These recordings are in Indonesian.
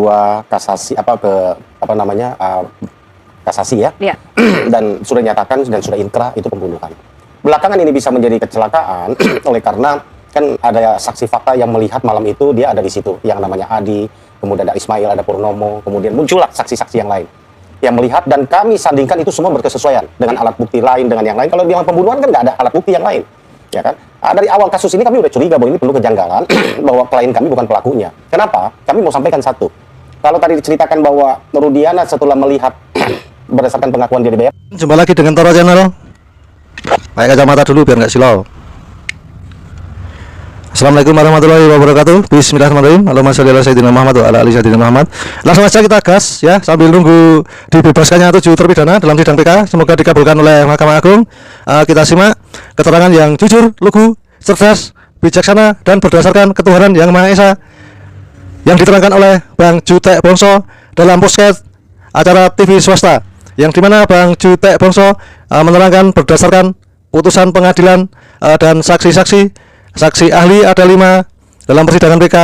kedua kasasi kasasi ya. Iya. Dan sudah nyatakan dan sudah inkrah itu pembunuhan. Belakangan ini bisa menjadi kecelakaan oleh karena kan ada saksi fakta yang melihat malam itu dia ada di situ, yang namanya Adi, kemudian ada Ismail, ada Purnomo, kemudian muncullah saksi-saksi yang lain yang melihat, dan kami sandingkan itu semua berkesesuaian dengan alat bukti lain, dengan yang lain. Kalau bilang pembunuhan kan nggak ada alat bukti yang lain, ya kan? Dari awal kasus ini kami udah curiga bahwa ini perlu kejanggalan, bahwa klien kami bukan pelakunya. Kenapa? Kami mau sampaikan satu. Kalau tadi diceritakan bahwa Rudiana setelah melihat berdasarkan pengakuan dia dibayar. Jumpa lagi dengan Toro Channel. Pakai kacamata dulu biar nggak silau. Assalamualaikum warahmatullahi wabarakatuh. Bismillahirrahmanirrahim. Allahumma sholli ala sayyidina Muhammad wa ala ali sayyidina Muhammad. Langsung aja kita gas ya, sambil nunggu dibebaskannya 7 terpidana dalam sidang PK. Semoga dikabulkan oleh Mahkamah Agung. Kita simak keterangan yang jujur, lugu, cerdas, bijaksana, dan berdasarkan ketuhanan yang Maha Esa yang diterangkan oleh Bang Jutek Bongso dalam podcast acara TV swasta, yang dimana Bang Jutek Bongso menerangkan berdasarkan putusan pengadilan dan saksi-saksi. Saksi ahli ada 5 dalam persidangan PK,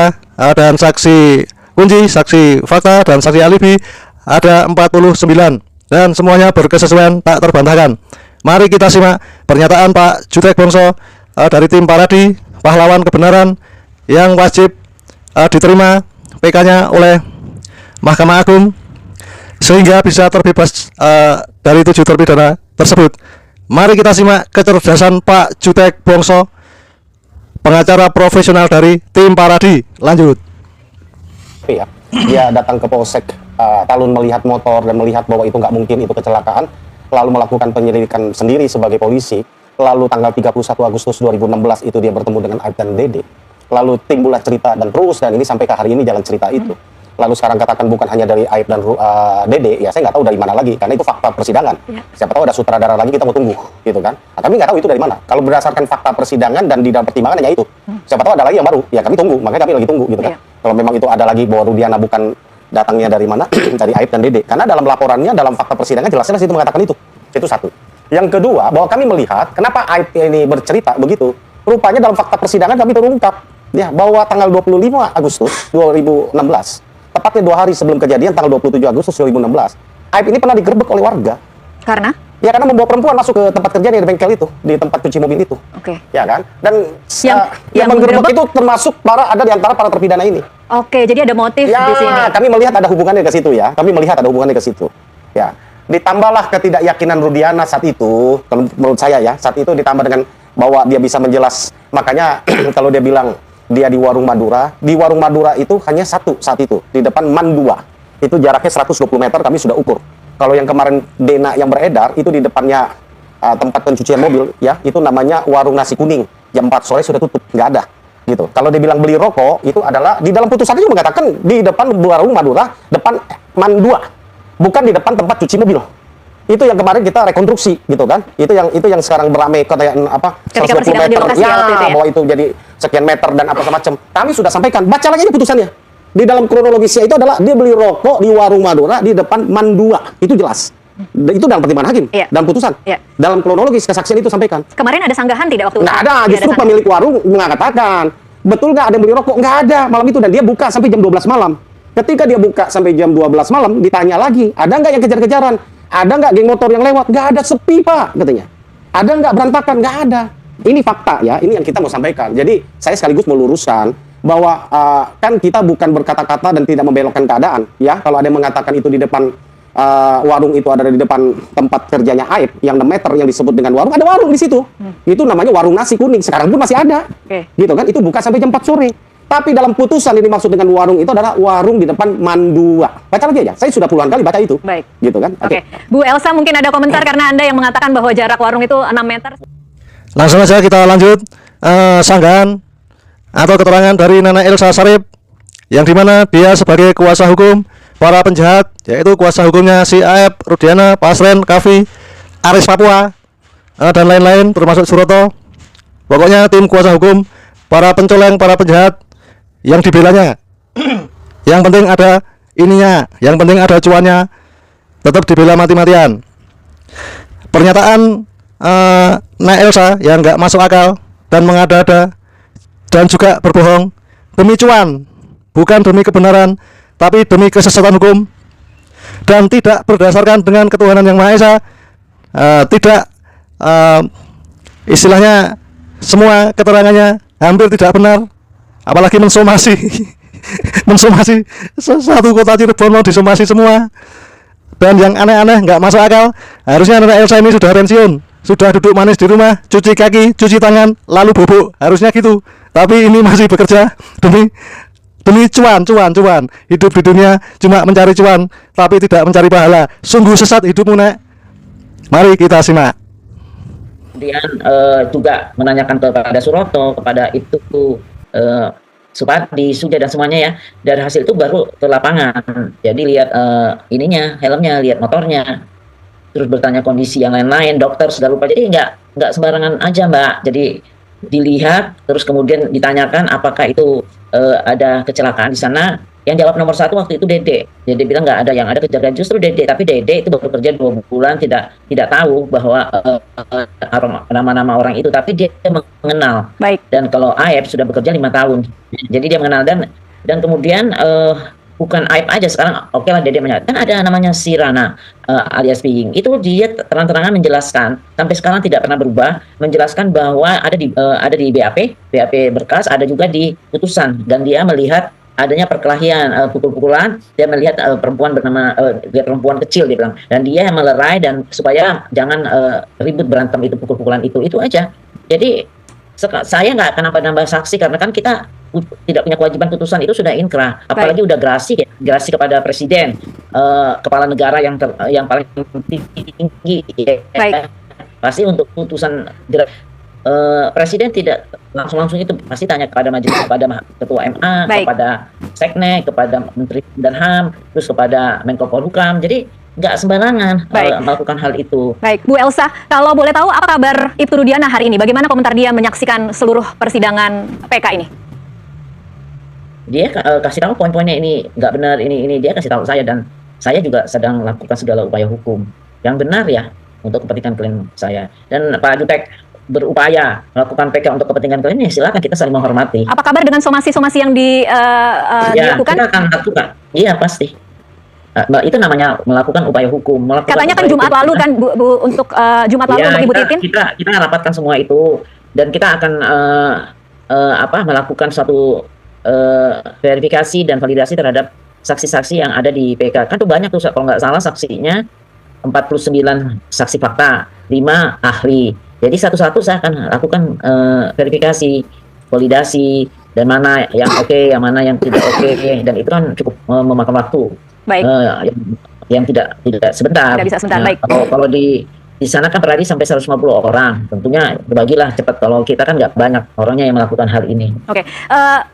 dan saksi kunci, saksi fakta, dan saksi alibi ada 49, dan semuanya berkesesuaian tak terbantahkan. Mari kita simak pernyataan Pak Jutek Bongso dari tim Paradi, pahlawan kebenaran, yang wajib diterima PK-nya oleh Mahkamah Agung sehingga bisa terbebas dari 7 terpidana tersebut. Mari kita simak kecerdasan Pak Jutek Bongso, pengacara profesional dari tim Paradi. Lanjut. Ya, dia datang ke Polsek Talun melihat motor dan melihat bahwa itu nggak mungkin itu kecelakaan, lalu melakukan penyelidikan sendiri sebagai polisi. Lalu tanggal 31 Agustus 2016 itu dia bertemu dengan Aib dan Dede. Lalu timbullah cerita dan terus, dan ini sampai ke hari ini jalan cerita itu. Lalu sekarang katakan bukan hanya dari Aib dan Dede, ya saya nggak tahu dari mana lagi, karena itu fakta persidangan. Ya. Siapa tahu ada sutradara lagi, kita mau tunggu, gitu kan? Nah, kami nggak tahu itu dari mana. Kalau berdasarkan fakta persidangan dan di dalam pertimbangan hanya itu. Siapa tahu ada lagi yang baru, ya kami tunggu, makanya kami lagi tunggu, gitu kan? Ya. Kalau memang itu ada lagi bahwa Rudiana bukan datangnya dari mana, dari Aib dan Dede, karena dalam laporannya, dalam fakta persidangan jelas-jelas itu mengatakan itu satu. Yang kedua, bahwa kami melihat kenapa Aib ini bercerita begitu. Rupanya dalam fakta persidangan kami terungkap, ya, bahwa tanggal 25 Agustus 2016. Tepatnya 2 hari sebelum kejadian, tanggal 27 Agustus 2016, Aib ini pernah digerebek oleh warga. Karena? Ya, karena membawa perempuan masuk ke tempat kerjanya di bengkel itu, di tempat cuci mobil itu. Oke. Ya kan? Dan yang menggerebek itu termasuk ada di antara para terpidana ini. Oke, jadi ada motif di sini. Ya, kami melihat ada hubungannya ke situ ya. Kami melihat ada hubungannya ke situ. Ya. Ditambahlah ketidakyakinan Rudiana saat itu, menurut saya ya, saat itu ditambah dengan bahwa dia bisa menjelas. Makanya kalau dia bilang dia di warung Madura itu hanya satu saat itu, di depan MAN 2. Itu jaraknya 120 meter, kami sudah ukur. Kalau yang kemarin Dena yang beredar, itu di depannya tempat pencucian mobil, ya, itu namanya warung nasi kuning. Jam 4 sore sudah tutup, nggak ada. Gitu. Kalau dia bilang beli rokok, itu adalah, di dalam putusan itu mengatakan, di depan warung Madura, depan MAN 2. Bukan di depan tempat cuci mobil. Itu yang kemarin kita rekonstruksi, gitu kan? Itu yang sekarang beramai apa? 120 meter. Ya, bahwa itu jadi sekian meter dan apa semacam. Kami sudah sampaikan. Baca lagi ini putusannya. Di dalam kronologisnya itu adalah dia beli rokok di warung Madura di depan MAN 2. Itu jelas. Itu dalam pertimbangan hakim, dalam putusan. Dalam kronologis kesaksian itu sampaikan. Kemarin ada sanggahan tidak waktu itu? Nggak ada. Justru pemilik warung mengatakan, betul nggak ada yang beli rokok? Nggak ada malam itu, dan dia buka sampai jam 12 malam. Ketika dia buka sampai jam 12 malam, ditanya lagi, ada nggak yang kejar-kejaran? Ada nggak geng motor yang lewat? Nggak ada, sepi Pak, katanya. Ada nggak berantakan? Nggak ada. Ini fakta ya, ini yang kita mau sampaikan. Jadi saya sekaligus meluruskan bahwa kan kita bukan berkata-kata dan tidak membelokkan keadaan. Ya, kalau ada yang mengatakan itu di depan warung itu ada di depan tempat kerjanya Aib, yang 6 meter yang disebut dengan warung, ada warung di situ. Itu namanya warung nasi kuning. Sekarang pun masih ada. Gitu kan? Itu buka sampai jam 4 sore. Tapi dalam putusan ini maksud dengan warung itu adalah warung di depan MAN 2. Baca lagi aja. Saya sudah puluhan kali baca itu. Baik. Gitu kan? Oke. Bu Elsa mungkin ada komentar karena Anda yang mengatakan bahwa jarak warung itu 6 meter. Langsung saja kita lanjut sanggahan atau keterangan dari Nana Elsa Sarip, yang dimana dia sebagai kuasa hukum para penjahat, yaitu kuasa hukumnya si Aib, Rudiana, Pasren, Kavi, Aris Papua, dan lain-lain termasuk Suroto. Pokoknya tim kuasa hukum para pencoleng, para penjahat yang dibelanya. Yang penting ada ininya, yang penting ada cuannya, tetap dibela mati-matian. Pernyataan Nana Elsa yang nggak masuk akal dan mengada-ada dan juga berbohong demi cuan, bukan demi kebenaran, tapi demi kesesatan hukum dan tidak berdasarkan dengan ketuhanan yang Maha Esa, tidak istilahnya semua keterangannya hampir tidak benar, apalagi mensomasi mensomasi satu kota Cirebon mau disomasi semua. Dan yang aneh-aneh nggak masuk akal, harusnya anak Elsa ini sudah pensiun, sudah duduk manis di rumah, cuci kaki, cuci tangan, lalu bubuk, harusnya gitu. Tapi ini masih bekerja demi cuan. Hidup di dunia cuma mencari cuan, tapi tidak mencari pahala. Sungguh sesat hidupmu, Nek. Mari kita simak. Kemudian juga menanyakan kepada Suroto, kepada itu Supadi, Suja dan semuanya ya. Dari hasil itu baru ke lapangan. Jadi lihat ininya, helmnya, lihat motornya. Terus bertanya kondisi yang lain-lain, dokter sudah lupa. Jadi nggak sembarangan aja, Mbak. Jadi dilihat, terus kemudian ditanyakan apakah itu ada kecelakaan di sana. Yang jawab nomor satu waktu itu Dede. Dede bilang nggak ada, yang ada kecelakaan justru Dede. Tapi Dede itu baru kerja 2 bulan, tidak tahu bahwa nama-nama orang itu. Tapi dia mengenal. Baik. Dan kalau Aib sudah bekerja 5 tahun. Jadi dia mengenal dan kemudian bukan Aib aja sekarang. Oke lah Dede menyatakan ada namanya Sirana alias Piying. Itu dia terang-terangan menjelaskan sampai sekarang tidak pernah berubah, menjelaskan bahwa ada di BAP berkas, ada juga di putusan, dan dia melihat adanya perkelahian, pukul-pukulan. Dia melihat perempuan bernama perempuan kecil, dia bilang, dan dia yang melerai dan supaya jangan ribut berantem itu, pukul-pukulan itu aja. Jadi saya nggak akan nambah saksi karena kan kita tidak punya kewajiban, putusan itu sudah inkrah, apalagi udah gerasi kepada presiden, kepala negara yang paling tinggi ya. Baik. Pasti untuk putusan presiden tidak langsung itu pasti tanya kepada majelis, kepada ketua MA, Baik. kepada seknek, kepada menteri dan HAM, terus kepada Menko Polhukam. Jadi nggak sembarangan melakukan hal itu. Baik, Bu Elsa, kalau boleh tahu apa kabar Ibtu Rudiana hari ini? Bagaimana komentar dia menyaksikan seluruh persidangan PK ini? Dia kasih tahu poin-poinnya, ini nggak benar, ini dia kasih tahu saya, dan saya juga sedang lakukan segala upaya hukum yang benar ya untuk kepentingan klien saya. Dan Pak Jutek berupaya melakukan PK untuk kepentingan klien, ya silakan, kita saling menghormati. Apa kabar dengan somasi-somasi yang dilakukan? Kita akan lakukan. Iya pasti. Itu namanya melakukan upaya hukum. Katanya kan Jumat lalu kan Bu untuk Jumat lalu untuk Ibu Titin. Kita rapatkan semua itu, dan kita akan melakukan suatu verifikasi dan validasi terhadap saksi-saksi yang ada di PK. Kan tuh banyak tuh, kalau nggak salah saksinya 49 saksi fakta, 5 ahli. Jadi satu-satu saya akan lakukan verifikasi, validasi, dan mana yang oke, yang mana yang tidak oke, dan itu kan cukup memakan waktu. Baik. Yang tidak sebentar. Tidak bisa sebentar. Baik. Kalau di sana kan per hari sampai 150 orang. Tentunya berbagilah cepat. Kalau kita kan nggak banyak orangnya yang melakukan hal ini. Oke.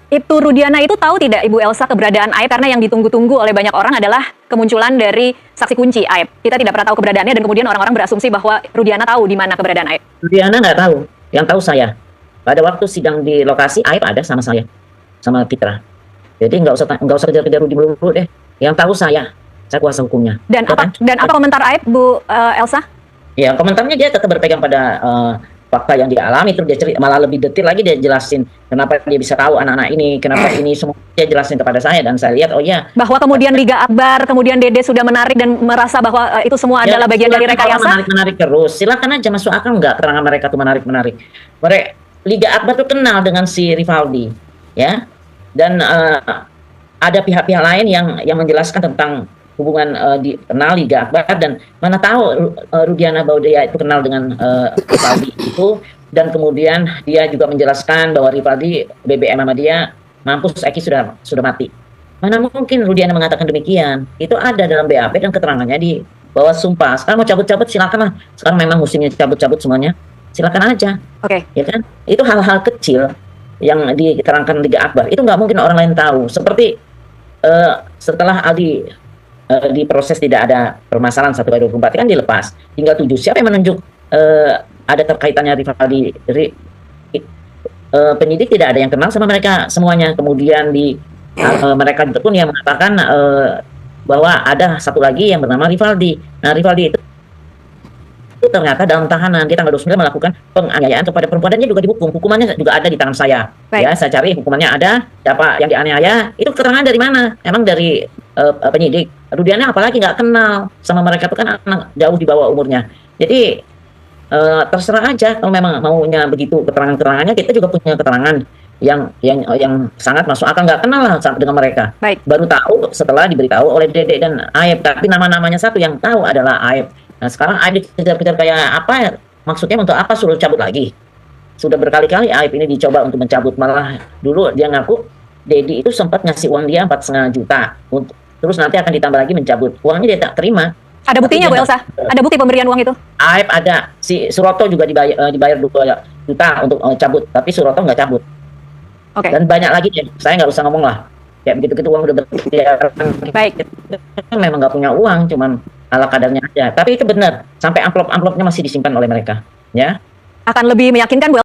Ibtu Rudiana itu tahu tidak Ibu Elsa keberadaan Aib? Karena yang ditunggu-tunggu oleh banyak orang adalah kemunculan dari saksi kunci Aib. Kita tidak pernah tahu keberadaannya, dan kemudian orang-orang berasumsi bahwa Rudiana tahu di mana keberadaan Aib. Rudiana nggak tahu. Yang tahu saya. Pada waktu sidang di lokasi, Aib ada sama saya, sama Fitra. Jadi nggak usah kejar-kejar Rudi dulu deh. Yang tahu saya kuasa hukumnya. Dan apa komentar Aib, Bu Elsa? Ya, komentarnya dia tetap berpegang pada fakta yang dia alami. Terus dia cerita, malah lebih detail lagi, dia jelasin kenapa dia bisa tahu anak-anak ini, kenapa ini semua dia jelasin kepada saya, dan saya lihat, oh iya. Bahwa kemudian Liga Akbar, kemudian Dede sudah menarik dan merasa bahwa itu semua adalah bagian dari rekayasa. Menarik terus, silakan aja, masuk akal nggak keterangan mereka tuh menarik. Liga Akbar tuh kenal dengan si Rivaldi, ya, dan ada pihak-pihak lain yang menjelaskan tentang hubungan kenal Liga Akbar, dan mana tahu Rudiana bahwa dia itu kenal dengan Rivaldi itu, dan kemudian dia juga menjelaskan bahwa Rivaldi BBM sama dia mampus, Eki sudah mati. Mana mungkin Rudiana mengatakan demikian? Itu ada dalam BAP dan keterangannya di bawah sumpah. Sekarang mau cabut-cabut silakan lah. Sekarang memang musimnya cabut-cabut semuanya. Silakan aja. Oke. Ya kan? Itu hal-hal kecil yang diterangkan Liga Akbar. Itu nggak mungkin orang lain tahu. Seperti setelah Aldi diproses tidak ada permasalahan 1/24 kan dilepas, tinggal 7. Siapa yang menunjuk ada terkaitannya Rivaldi? Penyidik tidak ada yang kenal sama mereka semuanya. Kemudian mereka pun yang mengatakan bahwa ada satu lagi yang bernama Rivaldi. Nah, Rivaldi itu ternyata dalam tahanan di tanggal 29 melakukan penganiayaan kepada perempuan dan dia juga dihukum. Hukumannya juga ada di tangan saya. Baik. Ya, saya cari hukumannya ada. Siapa yang dianiaya? Itu keterangan dari mana? Emang dari penyidik. Rudiana apalagi nggak kenal sama mereka, itu kan anak jauh di bawah umurnya. Jadi terserah aja kalau memang maunya begitu keterangan-keterangannya. Kita juga punya keterangan yang sangat masuk akal, nggak kenal lah dengan mereka. Baik. Baru tahu setelah diberitahu oleh Dede dan Aib, tapi nama-namanya satu yang tahu adalah Aib. Nah sekarang Aib dikejar-kejar kayak apa ya? Maksudnya untuk apa suruh cabut lagi? Sudah berkali-kali Aib ini dicoba untuk mencabut, malah dulu dia ngaku Dedi itu sempat ngasih uang dia 4,5 juta terus nanti akan ditambah lagi mencabut uangnya, dia tak terima. Ada buktinya Bu Tapi dia Elsa? Ada bukti pemberian uang itu? Aib ada, si Suroto juga dibayar 2 juta untuk cabut, tapi Suroto nggak cabut. Oke. Dan banyak lagi deh, saya nggak usah ngomong lah. Ya begitu-begitu uang udah berkeliaran. Baik. Kita memang nggak punya uang, cuman ala kadarnya aja. Tapi itu benar, sampai amplop-amplopnya masih disimpan oleh mereka. Ya. Akan lebih meyakinkan Bu